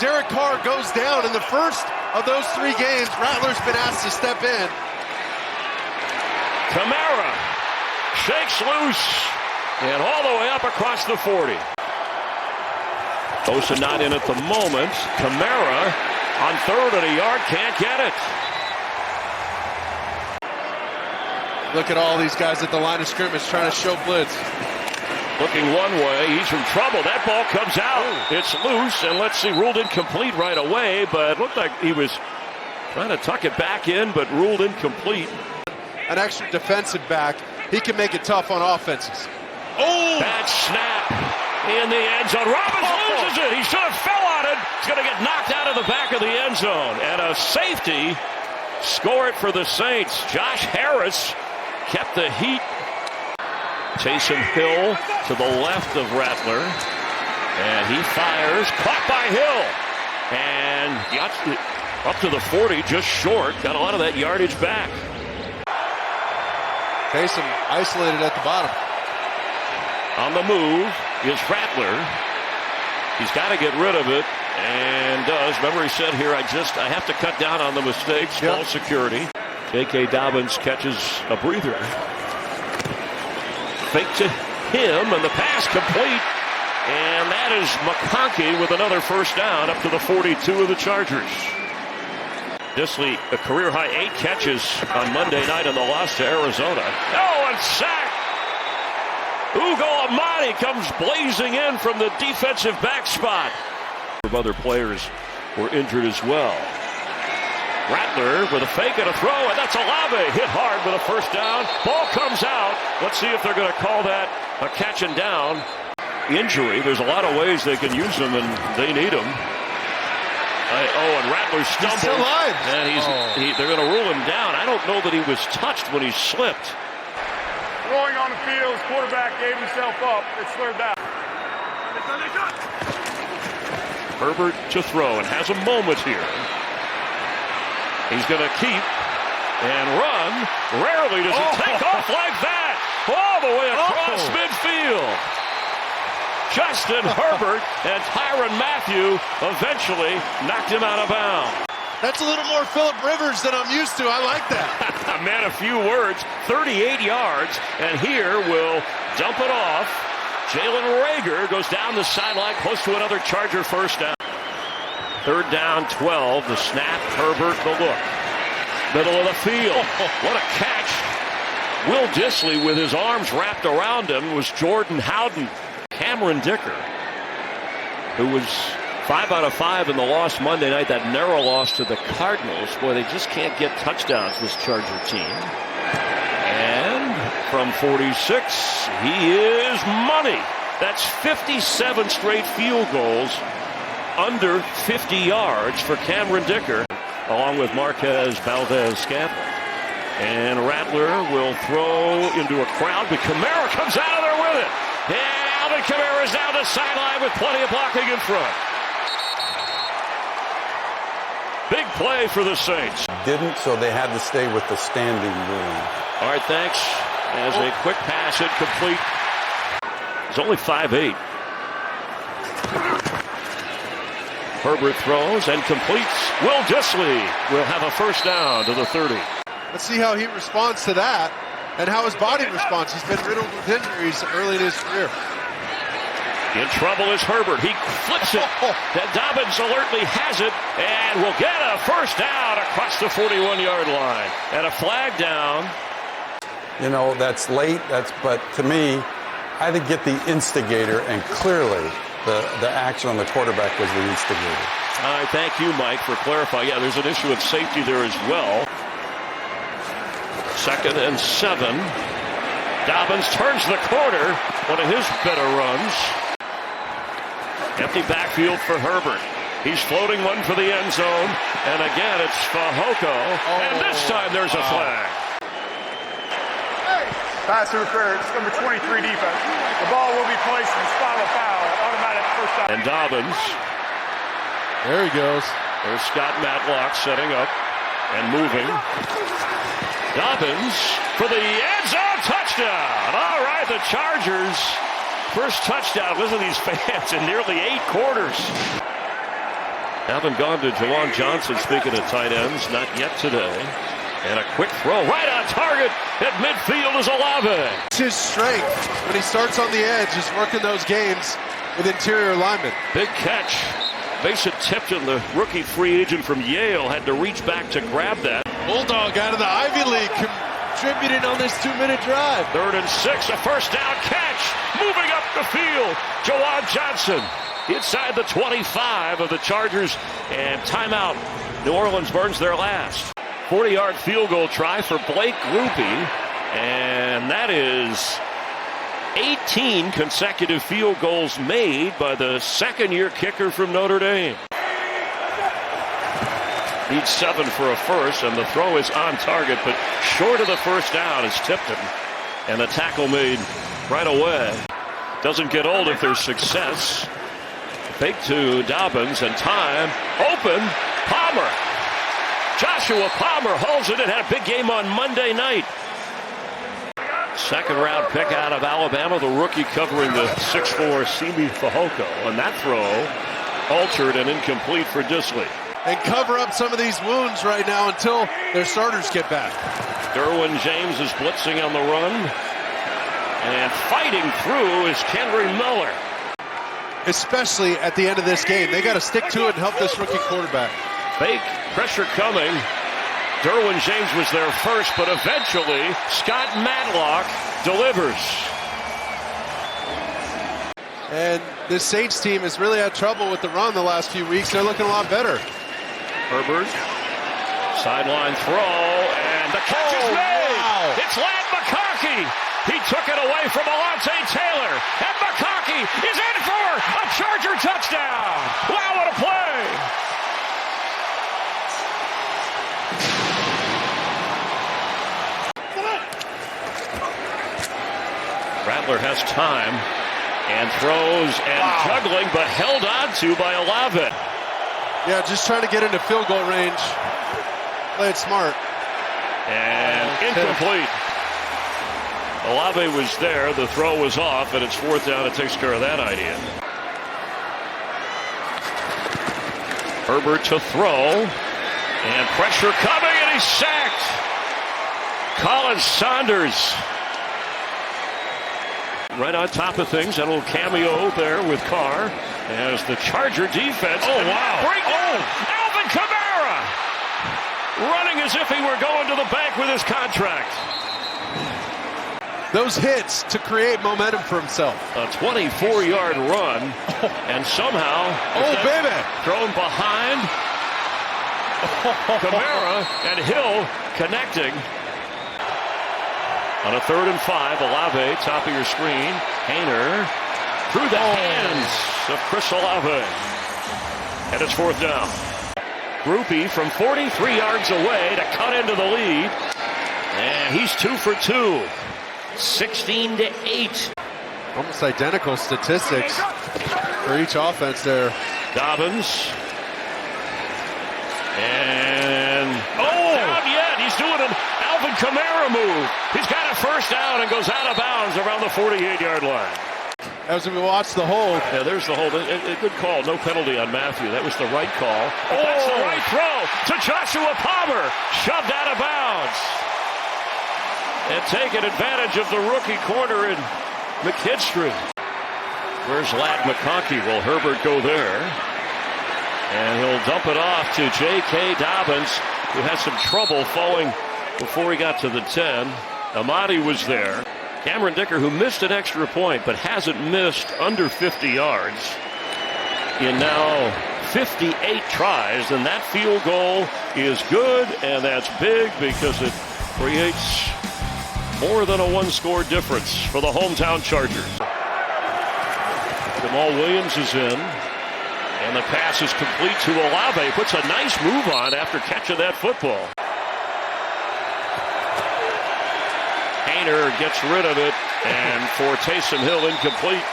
Derek Carr goes down in the first of those 3 games. Rattler's been asked to step in. Kamara shakes loose and all the way up across the 40. Bosa not in at the moment. Kamara on 3rd and a yard, can't get it. Look at all these guys at the line of scrimmage trying to show blitz. Looking one way, he's in trouble. That ball comes out. Ooh. It's loose, and let's see, ruled incomplete right away, but looked like he was trying to tuck it back in, but ruled incomplete. An extra defensive back, he can make it tough on offenses. Oh! Bad snap in the end zone. Robbins loses it. He should have fell on it. He's going to get knocked out of the back of the end zone. And a safety score it for the Saints. Josh Harris kept the heat. Taysom Hill to the left of Rattler. And he fires. Caught by Hill. And got up to the 40, just short. Got a lot of that yardage back. Taysom isolated at the bottom. On the move is Rattler. He's got to get rid of it, and does. Remember, he said here, I have to cut down on the mistakes. Yep. Ball security. J.K. Dobbins catches a breather. Fake to him, and the pass complete. And that is McConkey with another first down up to the 42 of the Chargers. Disley, a career-high 8 catches on Monday night in the loss to Arizona. Oh, and sacked! Ugo Amadi comes blazing in from the defensive back spot. Other players were injured as well. Rattler with a fake and a throw, and that's Olave hit hard with a first down. Ball comes out. Let's see if they're going to call that a catch and down. Injury. There's a lot of ways they can use them, and they need them. And Rattler stumbled. He's still alive. And they're going to rule him down. I don't know that he was touched when he slipped. Throwing on the field, his quarterback gave himself up. It slurred down. Herbert to throw and has a moment here. He's going to keep and run. Rarely does it take off like that. All the way across midfield. Justin Herbert and Tyrann Mathieu eventually knocked him out of bounds. That's a little more Phillip Rivers than I'm used to. I like that. Man, a few words. 38 yards, and here will dump it off. Jalen Reagor goes down the sideline, close to another Charger first down. 3rd down, 12. The snap, Herbert, the look. Middle of the field. What a catch. Will Disley, with his arms wrapped around him, was Jordan Howden. Cameron Dicker, who was 5 out of 5 in the loss Monday night, that narrow loss to the Cardinals. Boy, they just can't get touchdowns, this Charger team. And from 46, he is money. That's 57 straight field goals under 50 yards for Cameron Dicker, along with Marquez Valdez-Scantling. And Rattler will throw into a crowd, but Kamara comes out of there with it. And Alvin Kamara's down the sideline with plenty of blocking in front. Big play for the Saints. Didn't, so they had to stay with the standing rule. All right, thanks. As a quick pass incomplete. It's only 5'8". Herbert throws and completes. Will Disley will have a first down to the 30. Let's see how he responds to that and how his body responds. He's been riddled with injuries early in his career. In trouble is Herbert. He flips it. Dobbins alertly has it and will get a first down across the 41-yard line. And a flag down. You know, that's late. But to me, I had to get the instigator, and clearly the action on the quarterback was the instigator. All right, thank you, Mike, for clarifying. Yeah, there's an issue of safety there as well. 2nd and 7. Dobbins turns the corner. One of his better runs. Empty backfield for Herbert. He's floating one for the end zone. And again, it's Fehoko. And this time there's a flag. Pass interference, number 23 defense. The ball will be placed in the spot of foul. Automatic first down. And Dobbins. There he goes. There's Scott Matlock setting up and moving. Dobbins for the end zone touchdown. All right, the Chargers first touchdown. Listen to these fans in nearly 8 quarters. Haven't gone to Jawan Johnson, speaking of tight ends, not yet today. And a quick throw right on target at midfield is Olave. It's his strength when he starts on the edge, is working those games with interior linemen. Big catch. Mason Tipton, the rookie free agent from Yale, had to reach back to grab that. Bulldog out of the Ivy League contributing on this 2-minute drive. 3rd and 6, a first down catch. Moving up the field, Jawan Johnson inside the 25 of the Chargers. And timeout. New Orleans burns their last. 40-yard field goal try for Blake Grupe. And that is 18 consecutive field goals made by the second-year kicker from Notre Dame. Needs 7 for a first, and the throw is on target, but short of the first down is Tipton. And the tackle made right away. Doesn't get old if there's success. Fake to Dobbins, and time open. Palmer. Joshua Palmer holds it and had a big game on Monday night. Second round pick out of Alabama, the rookie covering the 6'4" Simi Fehoko. And that throw altered and incomplete for Disley. And cover up some of these wounds right now until their starters get back. Derwin James is blitzing on the run. And fighting through is Kendry Miller. Especially at the end of this game. They got to stick to it and help this rookie quarterback. Fake pressure coming. Derwin James was there first, but eventually Scott Matlock delivers. And this Saints team has really had trouble with the run the last few weeks. They're looking a lot better. Herbert, sideline throw, and the catch is made. Wow. It's Ladd McConkey. He took it away from Alontae Taylor, and McConkey is in for a Charger touchdown. Wow, what a play! Rattler has time and throws and juggling, but held on to by Olave. Yeah, just trying to get into field goal range. Play it smart. And incomplete. Olave was there, the throw was off, and it's 4th down. It takes care of that idea. Herbert to throw, and pressure coming, and he's sacked. Colin Saunders right on top of things. A little cameo there with Carr as the Charger defense. Oh, wow. Break down. Alvin Kamara running as if he were going to the bank with his contract. Those hits to create momentum for himself. A 24-yard run, and somehow thrown behind. Kamara and Hill connecting. On a 3rd and 5, Olave, top of your screen. Haener through the hands of Chris Olave. And it's 4th down. Grupe from 43 yards away to cut into the lead. And he's 2 for 2. 16-8. Almost identical statistics for each offense there. Dobbins. And not yet. He's doing an Alvin Kamara move. He's got a first down and goes out of bounds around the 48-yard line. As we watch the hold. Yeah, there's the hold. A good call. No penalty on Matthew. That was the right call. But that's the right throw to Joshua Palmer. Shoved out of bounds. And taking advantage of the rookie corner in McKinstry. Where's Ladd McConkey? Will Herbert go there? And he'll dump it off to J.K. Dobbins, who had some trouble falling before he got to the 10. Amadi was there. Cameron Dicker, who missed an extra point, but hasn't missed under 50 yards in now 58 tries. And that field goal is good, and that's big because it creates more than a one-score difference for the hometown Chargers. Jamal Williams is in, and the pass is complete to Olave. Puts a nice move on after catching that football. Haener gets rid of it, and for Taysom Hill, incomplete.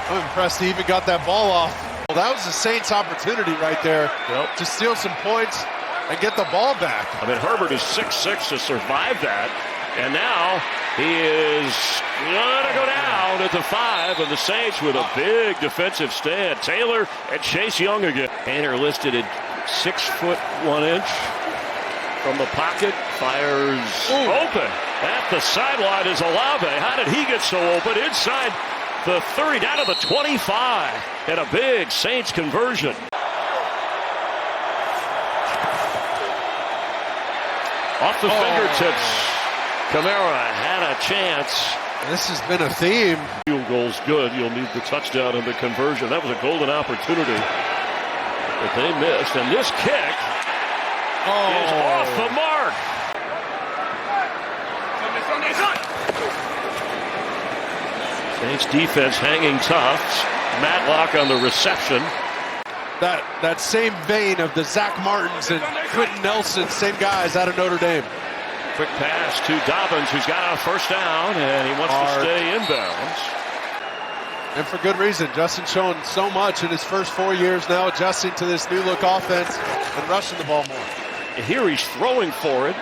I'm impressed he even got that ball off. Well, that was the Saints' opportunity right there to steal some points and get the ball back. I mean, Herbert is 6'6" to survive that. And now he is going to go down at the 5, and the Saints with a big defensive stand. Taylor and Chase Young again. Hainer listed at 6 foot 1 inch from the pocket. Fires open at the sideline is Olave. How did he get so open? Inside the 30, down to the 25, and a big Saints conversion. Off the fingertips. Kamara had a chance. This has been a theme. Field goal's good. You'll need the touchdown and the conversion. That was a golden opportunity that they missed. And this kick is off the mark. Saints defense hanging tough. Matlock on the reception. That same vein of the Zach Martins and Quentin Nelson, same guys out of Notre Dame. Quick pass to Dobbins, who's got a first down, and he wants to stay inbounds. And for good reason. Justin showing so much in his first 4 years now, adjusting to this new look offense and rushing the ball more. Here he's throwing for it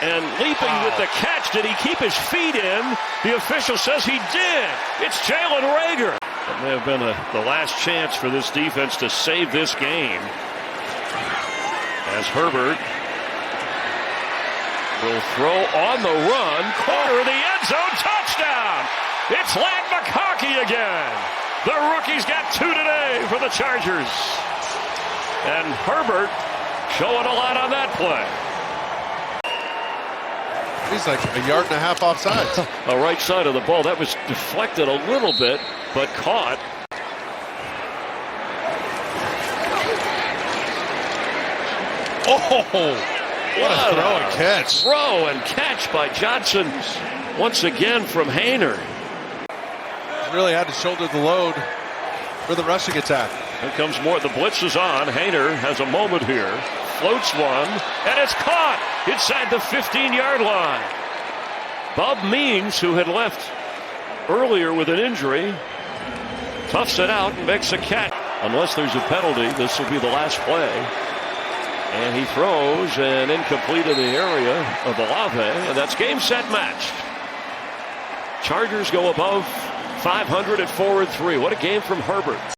and leaping with the catch. Did he keep his feet in? The official says he did. It's Jalen Reagor. That may have been the last chance for this defense to save this game. As Herbert will throw on the run, corner of the end zone, touchdown! It's Ladd McConkey again. The rookie's got 2 today for the Chargers. And Herbert showing a lot on that play. He's like a yard and a half offside. The right side of the ball. That was deflected a little bit, but caught. What a throw and catch. Throw and catch by Johnson once again from Hainer. Really had to shoulder the load for the rushing attack. Here comes more. The blitz is on. Hainer has a moment here. Floats one, and it's caught inside the 15-yard line. Bob Means, who had left earlier with an injury, toughs it out and makes a catch. Unless there's a penalty, this will be the last play. And he throws and incomplete in the area of Olave, and that's game, set, match. Chargers go above 500 at 4-3. What a game from Herbert.